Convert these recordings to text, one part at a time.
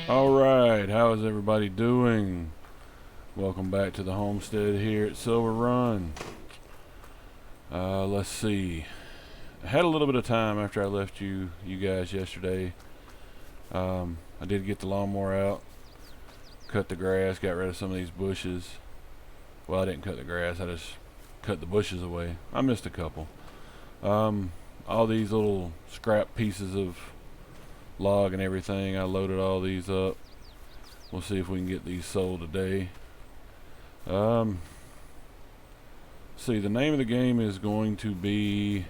Alright, how is everybody doing? Welcome back to the Homestead here at Silverrun. Let's see. I had a little bit of time after I left you guys yesterday. I did get the lawnmower out, cut the grass, got rid of some of these bushes. Well, I didn't cut the grass, I just cut the bushes away. I missed a couple. All these little scrap pieces of log and everything, I loaded all these up. We'll see if we can get these sold today. See, the name of the game is going to be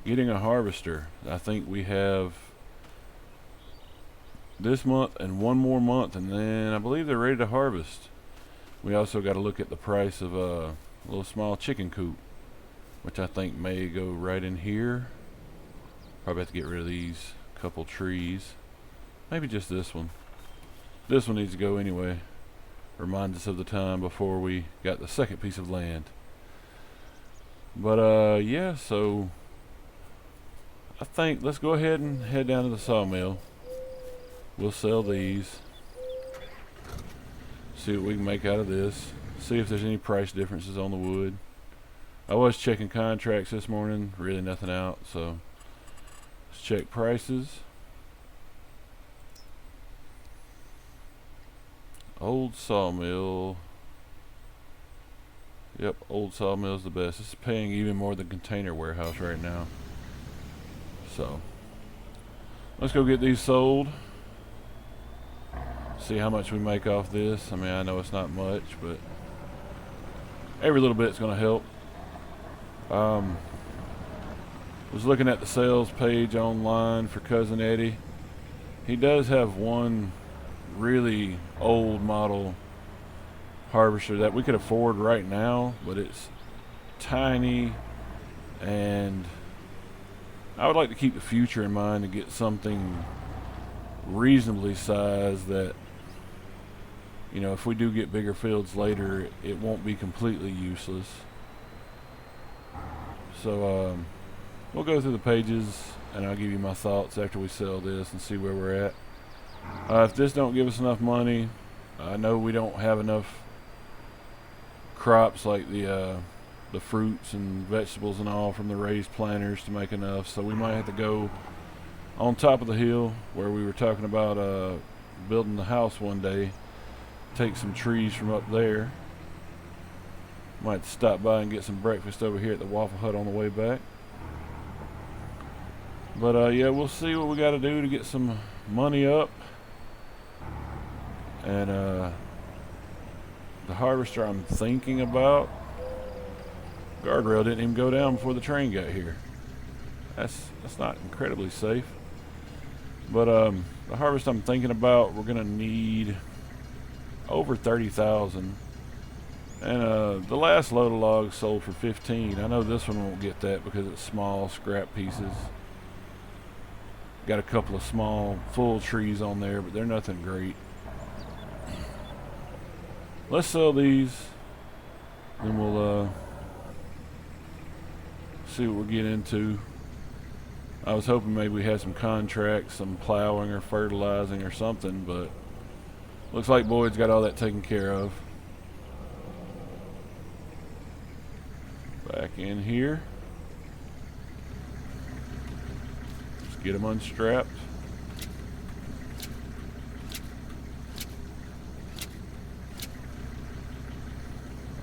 getting a harvester. I think we have this month and one more month, and then I believe they're ready to harvest. We also got to look at the price of a little small chicken coop, which I think may go right in here. Probably have to get rid of these couple trees. Maybe just this one. This one needs to go anyway. Reminds us of the time before we got the second piece of land. But yeah, so I think let's go ahead and head down to the sawmill. We'll sell these. See what we can make out of this. See if there's any price differences on the wood. I was checking contracts this morning, really nothing out, so let's check prices. Old sawmill. Yep, old sawmill's the best. It's paying even more than container warehouse right now. So let's go get these sold. See how much we make off this. I mean, I know it's not much, but every little bit's gonna help. Was looking at the sales page online for Cousin Eddie. He does have one really old model harvester that we could afford right now, but it's tiny, and I would like to keep the future in mind and get something reasonably sized that, you know, if we do get bigger fields later, it won't be completely useless. So we'll go through the pages and I'll give you my thoughts after we sell this and see where we're at. If this don't give us enough money, I know we don't have enough crops like the fruits and vegetables and all from the raised planters to make enough, so we might have to go on top of the hill where we were talking about building the house one day, take some trees from up there. Might stop by and get some breakfast over here at the Waffle Hut on the way back. But yeah, we'll see what we got to do to get some money up. And the harvester I'm thinking about, guardrail didn't even go down before the train got here. That's not incredibly safe. But the harvest I'm thinking about, we're gonna need over 30,000. And the last load of logs sold for 15. I know this one won't get that because it's small scrap pieces. Got a couple of small full trees on there, but they're nothing great. Let's sell these, then we'll see what we get into. I was hoping maybe we had some contracts, some plowing or fertilizing or something, but looks like Boyd's got all that taken care of. Back in here. Let's get them unstrapped.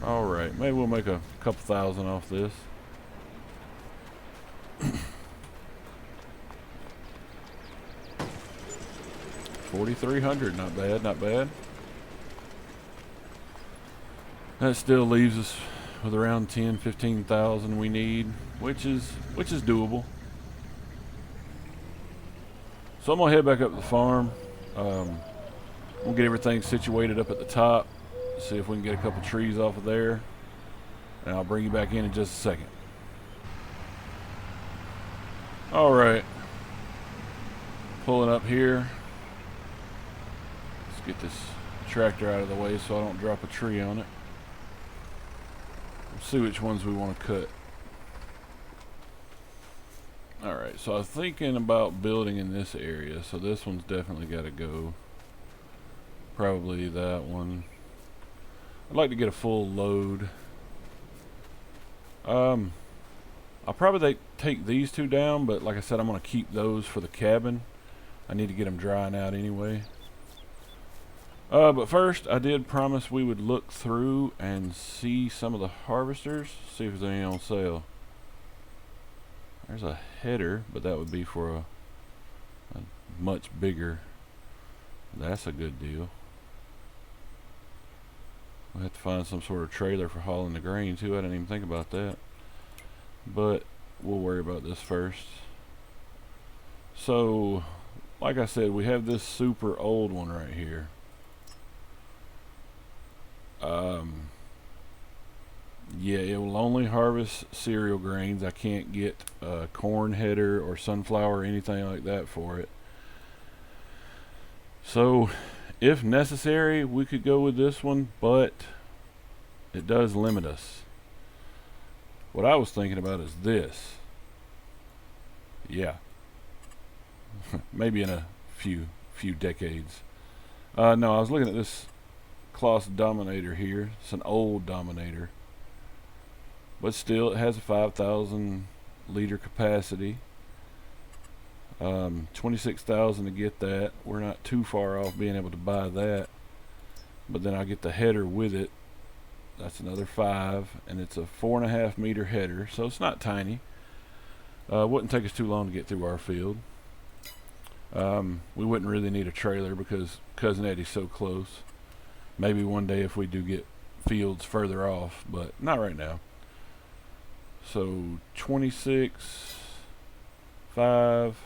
Alright, maybe we'll make a couple thousand off this. $4,300, not bad, not bad. That still leaves us with around 10-15,000 we need, which is doable. So I'm gonna head back up to the farm. We'll get everything situated up at the top. See if we can get a couple trees off of there, and I'll bring you back in just a second. Alright, pulling up here. Let's get this tractor out of the way so I don't drop a tree on it. Let's see which ones we want to cut. Alright, so I was thinking about building in this area, so this one's definitely got to go. Probably that one. I'd like to get a full load. I'll probably take these two down, but like I said, I'm going to keep those for the cabin. I need to get them drying out anyway. But first, I did promise we would look through and see some of the harvesters, see if there's any on sale. There's a header, but that would be for a much bigger. That's a good deal. We'll have to find some sort of trailer for hauling the grain too. I didn't even think about that. But we'll worry about this first. So, like I said, we have this super old one right here. Yeah, it will only harvest cereal grains. I can't get a corn header or sunflower or anything like that for it. So, if necessary, we could go with this one, but it does limit us. What I was thinking about is this. Yeah. Maybe in a few decades. No, I was looking at this Class Dominator here. It's an old Dominator. But still, it has a 5,000 liter capacity. 26,000 to get that. We're not too far off being able to buy that. But then I get the header with it. That's another 5, and it's a 4.5 meter header, so it's not tiny. Wouldn't take us too long to get through our field. We wouldn't really need a trailer because Cousin Eddie's so close. Maybe one day if we do get fields further off, but not right now. So 26, 5,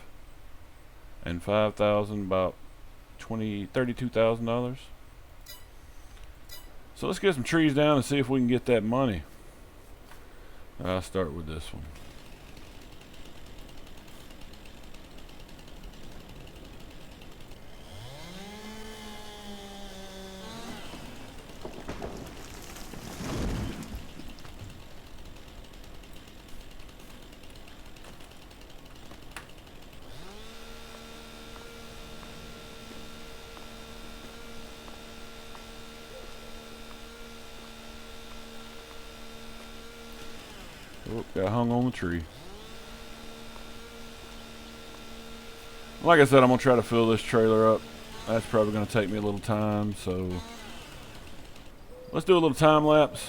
and 5,000, about $32,000. So let's get some trees down and see if we can get that money. I'll start with this one. Oh, got hung on the tree. Like I said, I'm going to try to fill this trailer up. That's probably going to take me a little time, so let's do a little time lapse.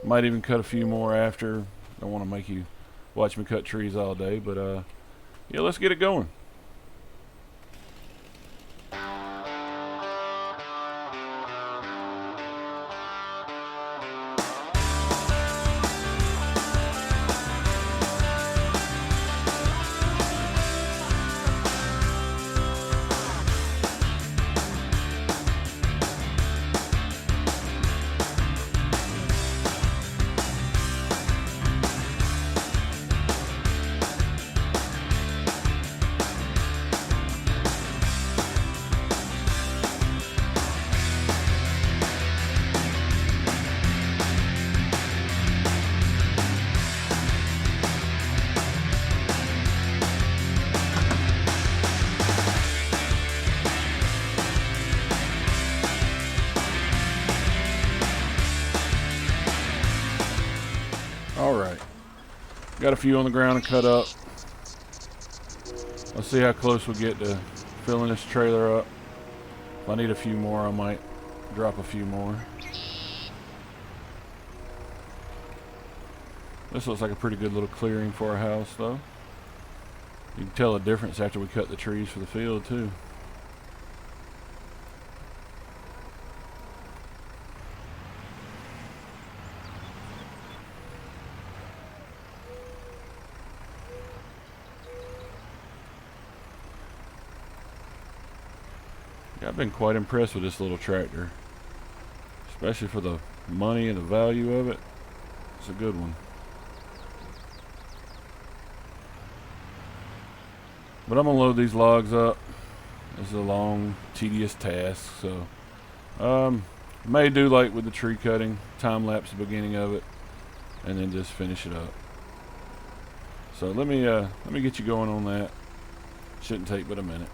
Might even cut a few more after. Don't want to make you watch me cut trees all day, but yeah, let's get it going. Alright, got a few on the ground to cut up. Let's see how close we get to filling this trailer up. If I need a few more, I might drop a few more. This looks like a pretty good little clearing for a house though. You can tell the difference after we cut the trees for the field too. Yeah, I've been quite impressed with this little tractor, especially for the money and the value of it. It's a good one. But I'm gonna load these logs up. This is a long, tedious task, so may do like with the tree cutting, time lapse the beginning of it, and then just finish it up. So let me get you going on that. Shouldn't take but a minute.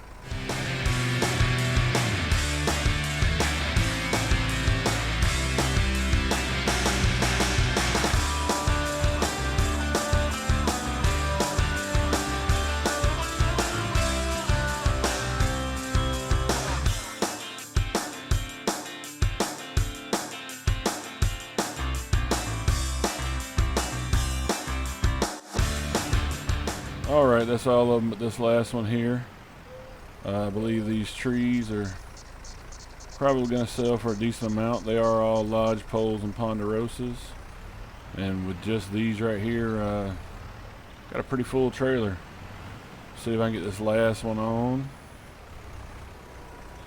Alright, that's all of them but this last one here. I believe these trees are probably going to sell for a decent amount. They are all lodge poles and ponderosas. And with just these right here, got a pretty full trailer. See if I can get this last one on.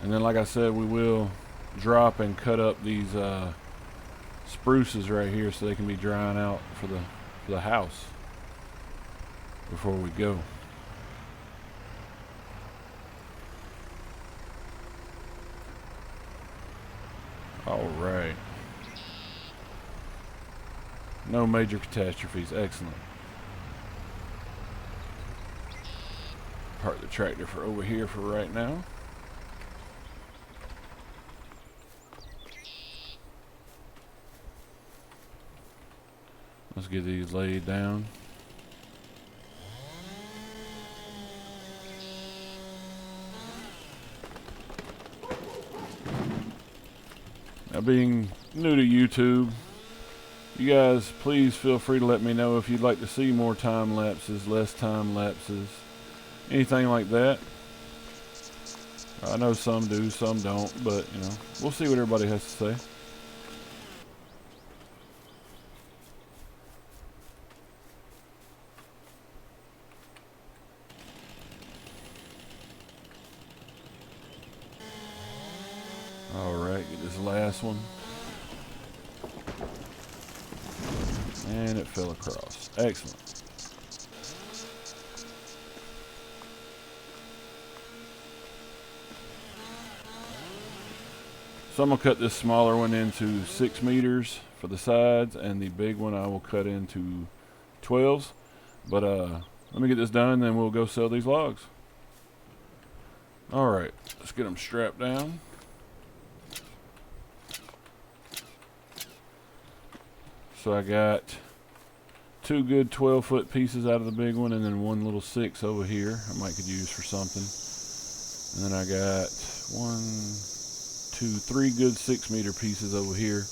And then like I said, we will drop and cut up these spruces right here so they can be drying out for the house before we go. All right. No major catastrophes. Excellent. Park the tractor for over here for right now. Let's get these laid down. Now, being new to YouTube, you guys please feel free to let me know if you'd like to see more time lapses, less time lapses, anything like that. I know some do, some don't, but you know, we'll see what everybody has to say. Alright, get this last one. And it fell across. Excellent. So I'm going to cut this smaller one into 6 meters for the sides, and the big one I will cut into 12s. But let me get this done, then we'll go sell these logs. Alright, let's get them strapped down. So I got 2 good 12-foot pieces out of the big one, and then 1 little 6 over here I might could use for something. And then I got 3 good 6-meter pieces over here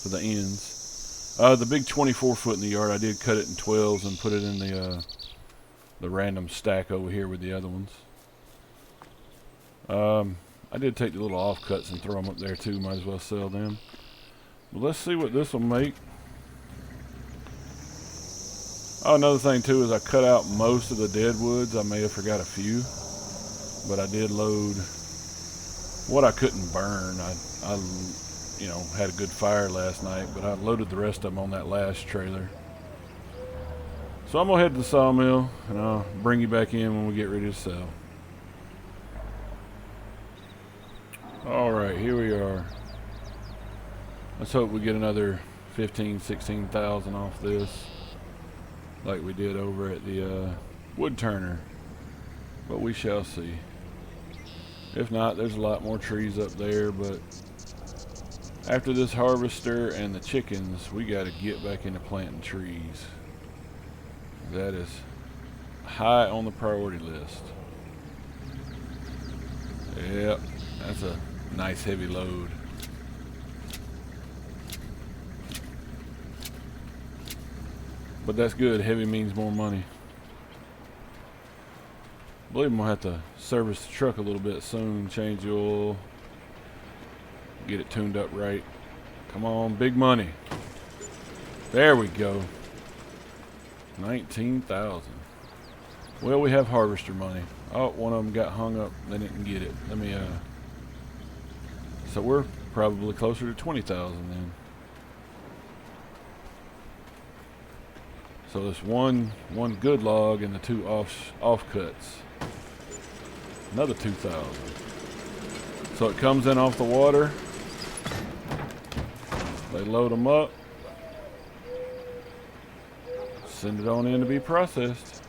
for the ends. The big 24-foot in the yard, I did cut it in 12s and put it in the random stack over here with the other ones. I did take the little offcuts and throw them up there too. Might as well sell them. But let's see what this will make. Oh, another thing too is I cut out most of the dead woods. I may have forgot a few, but I did load what I couldn't burn. I you know, had a good fire last night, but I loaded the rest of them on that last trailer. So I'm gonna head to the sawmill, and I'll bring you back in when we get ready to sell. All right, here we are. Let's hope we get another 16,000 off this, like we did over at the wood turner, but we shall see. If not, there's a lot more trees up there, but after this harvester and the chickens, we got to get back into planting trees. That is high on the priority list. Yep, that's a nice heavy load. But that's good. Heavy means more money. I believe I'm going to have to service the truck a little bit soon. Change the oil. Get it tuned up right. Come on, big money. There we go. 19,000. Well, we have harvester money. Oh, one of them got hung up. They didn't get it. Let me, so we're probably closer to 20,000 then. So this one good log and the 2 offcuts. Another 2,000. So it comes in off the water. They load them up. Send it on in to be processed.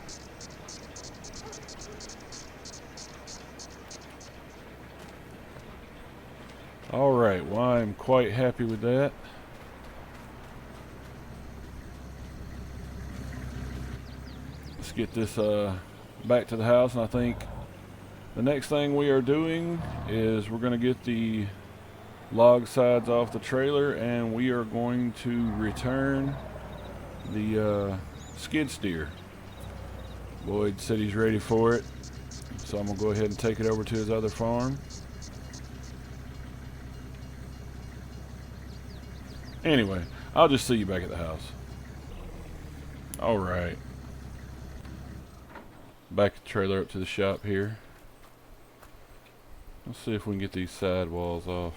All right, well, I'm quite happy with that. Let's get this back to the house, and I think the next thing we are doing is we're going to get the log sides off the trailer, and we are going to return the skid steer. Boyd said he's ready for it, so I'm going to go ahead and take it over to his other farm. Anyway, I'll just see you back at the house. Alright. Back the trailer up to the shop here. Let's see if we can get these side walls off.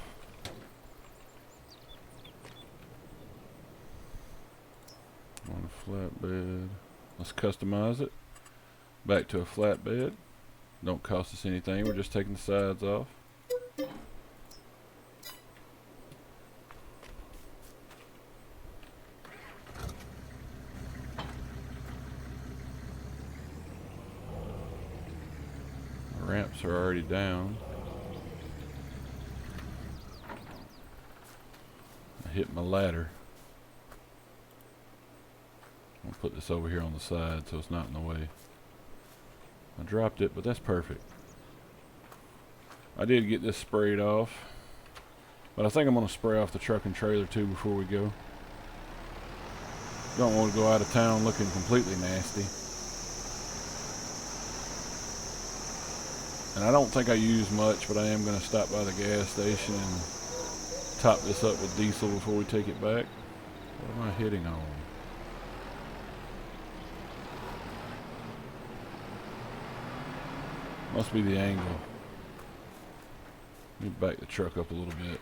On a flatbed. Let's customize it. Back to a flatbed. Don't cost us anything, we're just taking the sides off. The ramps are already down. I hit my ladder. I'll put this over here on the side so it's not in the way. I dropped it, but that's perfect. I did get this sprayed off, but I think I'm going to spray off the truck and trailer too before we go. Don't want to go out of town looking completely nasty. And I don't think I use much, but I am going to stop by the gas station and top this up with diesel before we take it back. What am I hitting on? Must be the angle. Let me back the truck up a little bit.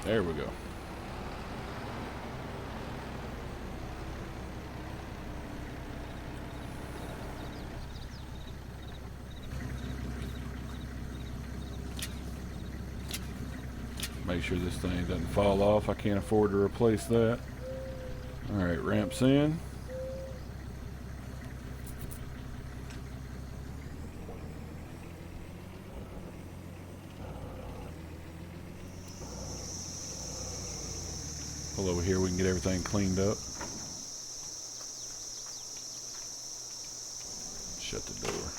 There we go. Make sure this thing doesn't fall off. I can't afford to replace that. Alright, ramps in. Pull over here, we can get everything cleaned up. Shut the door.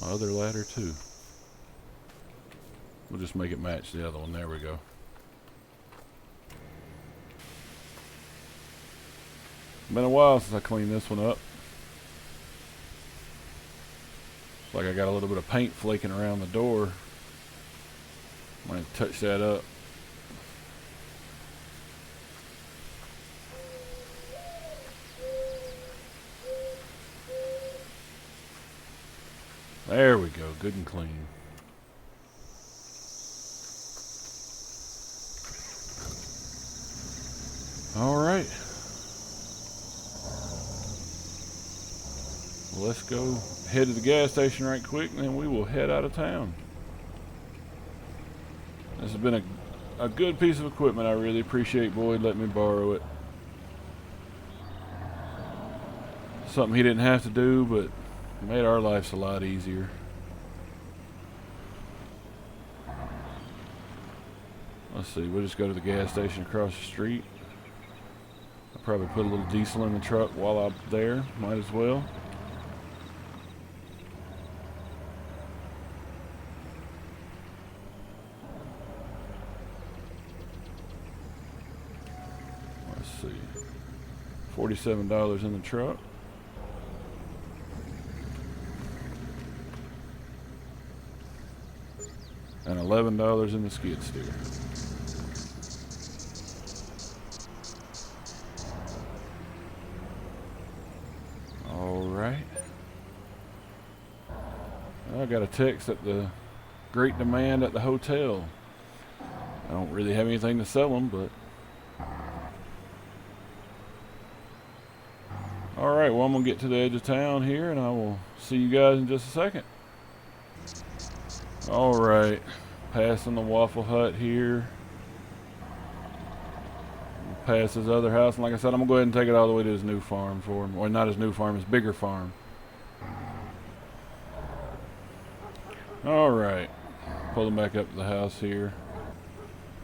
My other ladder too. We'll just make it match the other one. There we go. Been a while since I cleaned this one up. Looks like I got a little bit of paint flaking around the door. Might touch that up. There we go, good and clean. All right. Well, let's go head to the gas station right quick, and then we will head out of town. This has been a good piece of equipment. I really appreciate Boyd letting me borrow it. Something he didn't have to do, but made our lives a lot easier. Let's see, we'll just go to the gas station across the street. I'll probably put a little diesel in the truck while I'm there, might as well. Let's see, $47 in the truck. And $11 in the skid steer. All right. I got a text at the great demand at the hotel. I don't really have anything to sell them, but all right. Well, I'm gonna get to the edge of town here, and I will see you guys in just a second. All right, passing the Waffle Hut here. Past his other house, and like I said, I'm gonna go ahead and take it all the way to his new farm for him. Or not his new farm, his bigger farm. All right, pulling back up to the house here.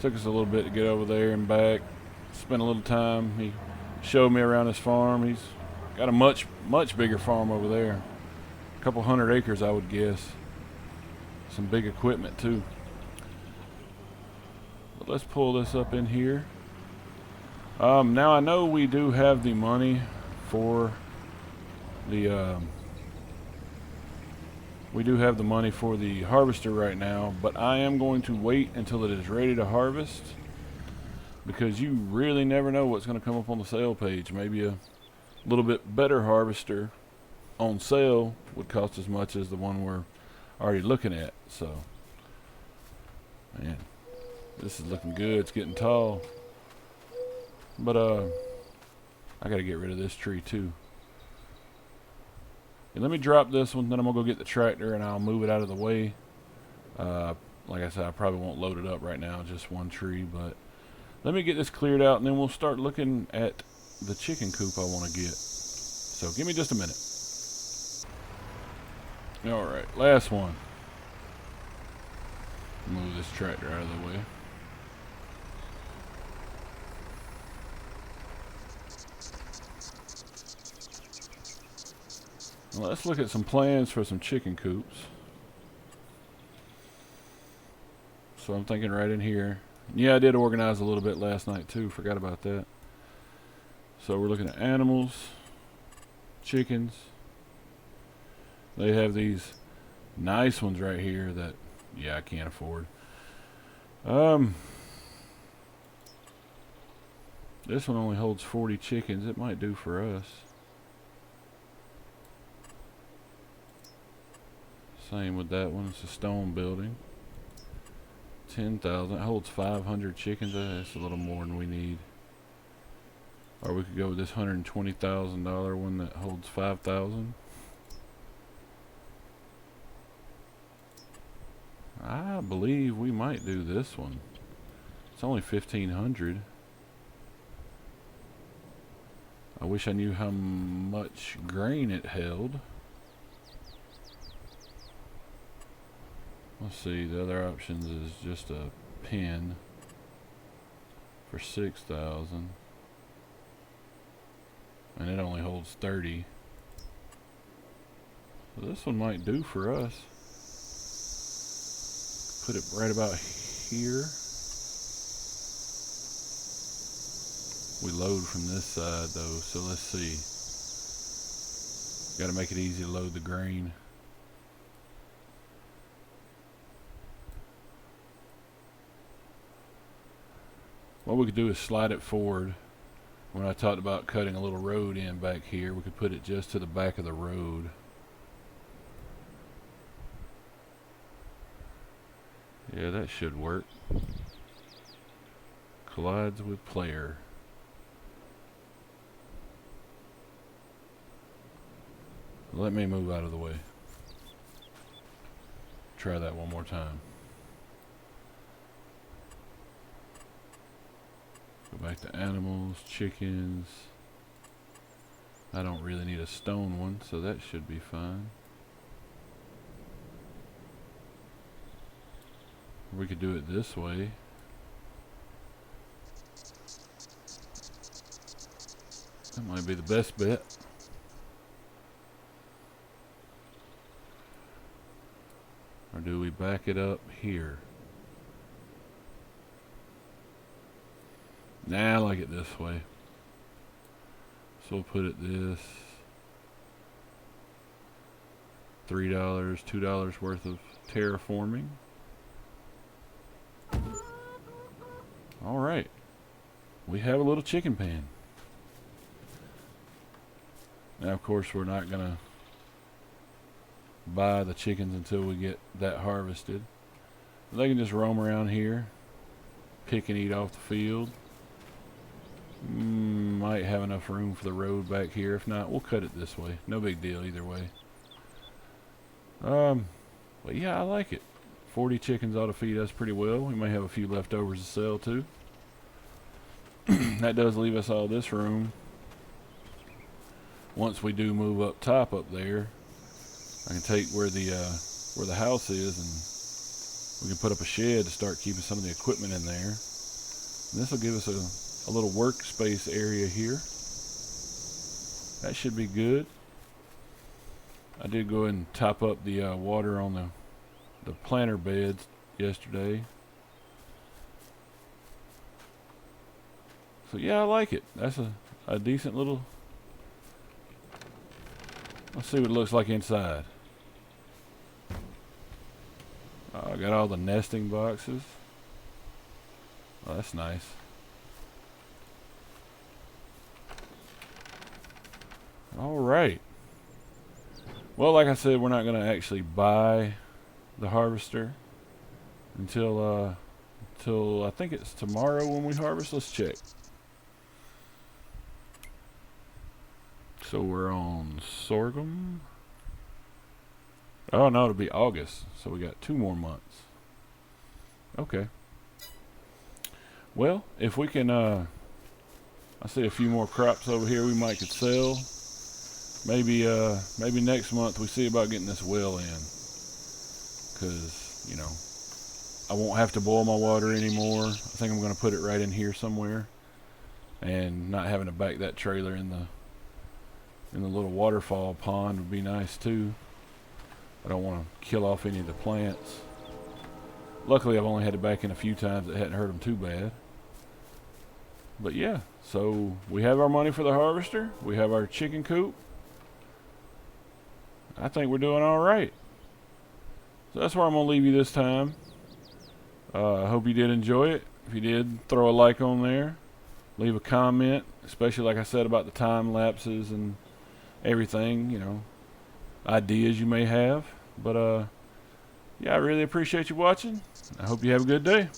Took us a little bit to get over there and back. Spent a little time. He showed me around his farm. He's got a much bigger farm over there. A couple 100 acres, I would guess. Some big equipment too. But let's pull this up in here. Now I know we do have the money for the harvester right now, but I am going to wait until it is ready to harvest, because you really never know what's going to come up on the sale page. Maybe a little bit better harvester on sale would cost as much as the one we're already looking at. So, man, this is looking good. It's getting tall. But I gotta get rid of this tree too. And let me drop this one, then I'm gonna go get the tractor and I'll move it out of the way. Like I said, I probably won't load it up right now, just one tree, but let me get this cleared out and then we'll start looking at the chicken coop I want to get. So give me just a minute. Alright, last one. Move this tractor out of the way. Let's look at some plans for some chicken coops. So I'm thinking right in here. Yeah, I did organize a little bit last night too. Forgot about that. So we're looking at animals, chickens. They have these nice ones right here that, yeah, I can't afford. This one only holds 40 chickens. It might do for us. Same with that one. It's a stone building. 10,000. It holds 500 chickens. That's a little more than we need. Or we could go with this $120,000 one that holds 5,000. I believe we might do this one. It's only 1,500. I wish I knew how much grain it held. Let's see, the other options is just a pen for 6,000. And it only holds 30. So this one might do for us. Put it right about here. We load from this side though, so let's see. Got to make it easy to load the grain. What we could do is slide it forward. When I talked about cutting a little road in back here, we could put it just to the back of the road. Yeah, that should work. Collides with player. Let me move out of the way. Try that one more time. Go back to animals, chickens. I don't really need a stone one, so that should be fine. We could do it this way. That might be the best bet. Or do we back it up here? Nah, I like it this way. So we'll put it this. $3, $2 worth of terraforming. Alright. We have a little chicken pen. Now of course we're not gonna buy the chickens until we get that harvested. They can just roam around here, pick and eat off the field. Might have enough room for the road back here. If not, we'll cut it this way. No big deal either way. But yeah, I like it. 40 chickens ought to feed us pretty well. We may have a few leftovers to sell too. That does leave us all this room. Once we do move up top up there, I can take where the house is and we can put up a shed to start keeping some of the equipment in there. And this will give us a little workspace area here. That should be good. I did go ahead and top up the water on the planter beds yesterday. So yeah, I like it. That's a decent little. Let's see what it looks like inside. I got all the nesting boxes. Oh, that's nice. All right. Well, like I said, we're not going to actually buy the harvester until I think it's tomorrow when we harvest. Let's check. So we're on sorghum. Oh no, it'll be August. So we got 2 more months. Okay. Well, if we can, I see a few more crops over here we might could sell. Maybe next month we see about getting this well in. Cause, you know, I won't have to boil my water anymore. I think I'm gonna put it right in here somewhere. And not having to back that trailer in the little waterfall pond would be nice too. I don't want to kill off any of the plants. Luckily, I've only had to back in a few times. It hadn't hurt them too bad. But yeah, so we have our money for the harvester. We have our chicken coop. I think we're doing all right. So that's where I'm going to leave you this time. I hope you did enjoy it. If you did, throw a like on there. Leave a comment, especially like I said about the time lapses and everything, you know, ideas you may have. But yeah, I really appreciate you watching. I hope you have a good day.